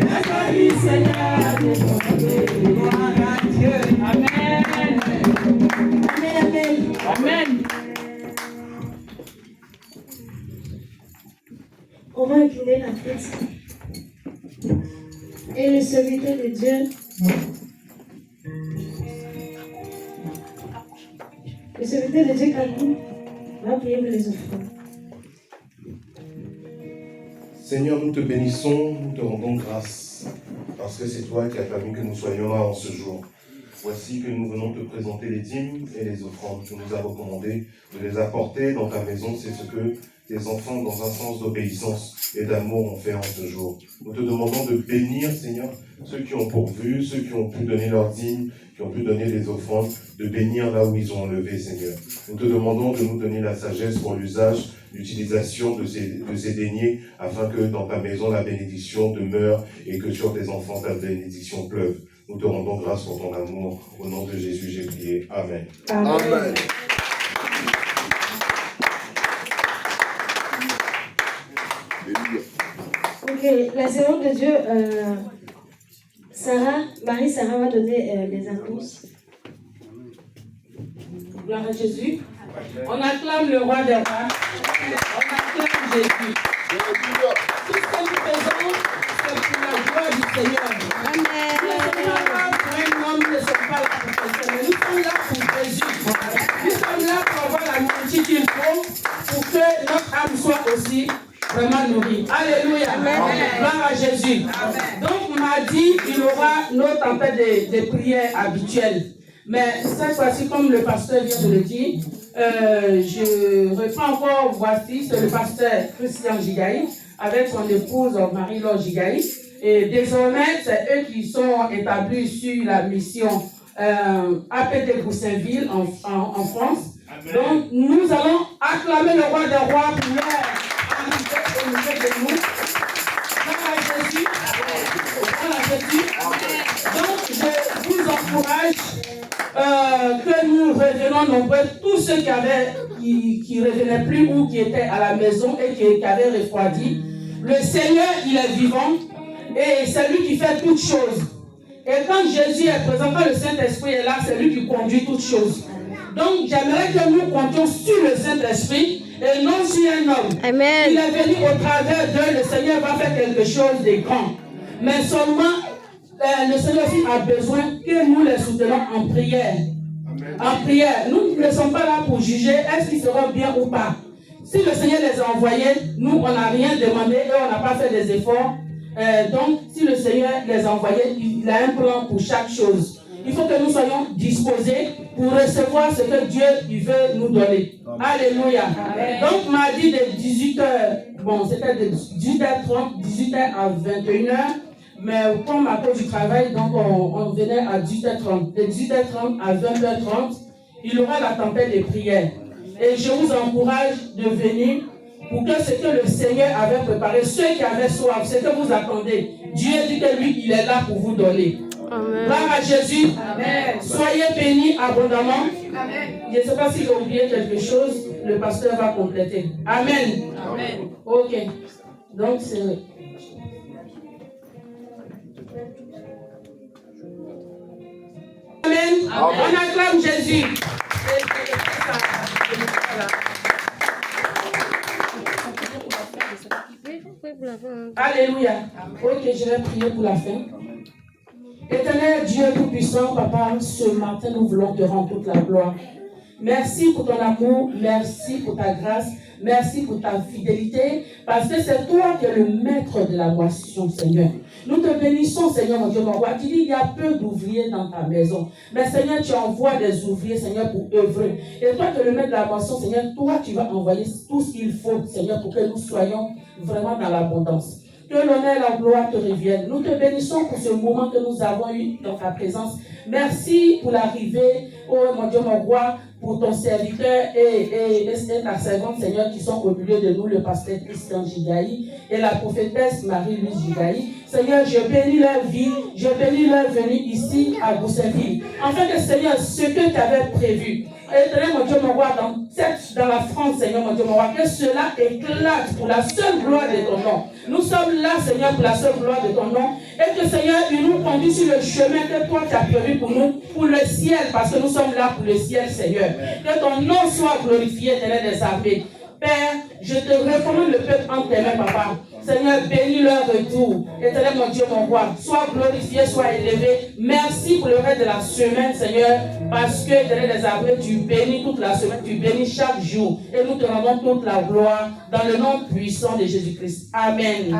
La joie du Seigneur a déporté. Gloire à Dieu. Amen. Amen, amen. Amen. On va incliner la tête. Et le serviteur de Dieu Camille va prier pour les offrandes. Seigneur, nous te bénissons, nous te rendons grâce, parce que c'est toi qui as permis que nous soyons là en ce jour. Voici que nous venons te présenter les dîmes et les offrandes. Tu nous as recommandé de les apporter dans ta maison. C'est ce que tes enfants, dans un sens d'obéissance et d'amour, ont fait en ce jour. Nous te demandons de bénir, Seigneur, ceux qui ont pourvu, ceux qui ont pu donner leurs dîmes, qui ont pu donner les offrandes, de bénir là où ils ont enlevé, Seigneur. Nous te demandons de nous donner la sagesse pour l'usage, l'utilisation de ces deniers, afin que dans ta maison, la bénédiction demeure et que sur tes enfants, ta bénédiction pleuve. Nous te rendons grâce pour ton amour. Au nom de Jésus, j'ai prié. Amen. Amen. Ok, la servante de Dieu, Marie-Sarah va donner les annonces. Gloire à Jésus. On acclame le roi des rois. On acclame Jésus. Tout ce que nous faisons, c'est pour la gloire du Seigneur. Amen. Nous ne sommes pas là pour un homme, nous ne sommes pas là pour quelqu'un, mais nous sommes là pour Jésus. Nous sommes là pour avoir la nourriture qu'il faut pour que notre âme soit aussi vraiment nourrie. Alléluia. Amen. Gloire à Jésus. Amen. Donc, mardi, il y aura nos tempêtes de prières habituelles. Mais cette fois-ci, comme le pasteur vient de le dire, je reprends encore, voici, c'est le pasteur Christian Gigaï avec son épouse Marie-Laure Gigaï. Et désormais, c'est eux qui sont établis sur la mission APT Goussainville en France. Amen. Donc, nous allons acclamer le roi des rois pour leur arriver au milieu de nous. Gloire à Jésus. Gloire à Jésus. Donc, je vous encourage que nous revenons nombreux, tous ceux qui revenaient plus ou qui étaient à la maison et qui avaient refroidi. Le Seigneur, il est vivant et c'est lui qui fait toutes choses. Et quand Jésus est présent, quand le Saint-Esprit est là, c'est lui qui conduit toutes choses. Donc, j'aimerais que nous comptions sur le Saint-Esprit et non sur un homme. Amen. Il est venu au travers d'eux, le Seigneur va faire quelque chose de grand. Mais seulement, le Seigneur aussi a besoin que nous les soutenons en prière. Amen. En prière. Nous ne sommes pas là pour juger est-ce qu'ils seront bien ou pas. Si le Seigneur les a envoyés, nous, on n'a rien demandé et on n'a pas fait des efforts. Donc, si le Seigneur les a envoyés, il a un plan pour chaque chose. Il faut que nous soyons disposés pour recevoir ce que Dieu il veut nous donner. Amen. Alléluia. Amen. Donc, mardi de 18h, bon, c'était de 18h30, 18h à 21h. Mais comme à cause du travail, donc on venait à 18h30. De 18h30 à 20h30, il y aura la tempête de prière. Et je vous encourage de venir pour que ce que le Seigneur avait préparé, ceux qui avaient soif, ce que vous attendez, Dieu dit que lui, il est là pour vous donner. Amen. Gloire à Jésus. Amen. Soyez bénis abondamment. Amen. Je ne sais pas si j'ai oublié quelque chose, le pasteur va compléter. Amen. Amen. Ok. Donc c'est... Amen. Amen. On acclame Jésus. Alléluia. Ok, je vais prier pour la fin. Éternel Dieu Tout-Puissant, Papa, ce matin nous voulons te rendre toute la gloire. Merci pour ton amour, merci pour ta grâce, merci pour ta fidélité, parce que c'est toi qui es le maître de la moisson, Seigneur. Nous te bénissons, Seigneur, mon Dieu, mon roi. Tu dis, il y a peu d'ouvriers dans ta maison. Mais Seigneur, tu envoies des ouvriers, Seigneur, pour œuvrer. Et toi, qui es le maître de la moisson, Seigneur, toi, tu vas envoyer tout ce qu'il faut, Seigneur, pour que nous soyons vraiment dans l'abondance. Que l'honneur et la gloire te reviennent. Nous te bénissons pour ce moment que nous avons eu dans ta présence. Merci pour l'arrivée, oh mon Dieu, mon roi, pour ton serviteur et ta servante, Seigneur, qui sont au milieu de nous, le pasteur Christian Gigaï et la prophétesse Marie-Louise Gigaï. Seigneur, je bénis leur vie, je bénis leur venue ici à Goussainville. Afin que, Seigneur, ce que tu avais prévu, éternel, mon Dieu, mon roi, dans la France, Seigneur, mon Dieu, mon roi, que cela éclate pour la seule gloire de ton nom. Nous sommes là, Seigneur, pour la seule gloire de ton nom. Et que, Seigneur, il nous conduit sur le chemin que toi tu as prévu pour nous, pour le ciel, parce que nous sommes là pour le ciel, Seigneur. Que ton nom soit glorifié, éternel des armées. Père, je te recommande le peuple entre tes mains, papa. Seigneur, bénis leur retour. Éternel, mon Dieu, mon roi, sois glorifié, sois élevé. Merci pour le reste de la semaine, Seigneur, parce que, éternel des armées, tu bénis toute la semaine, tu bénis chaque jour. Et nous te rendons toute la gloire dans le nom puissant de Jésus-Christ. Amen.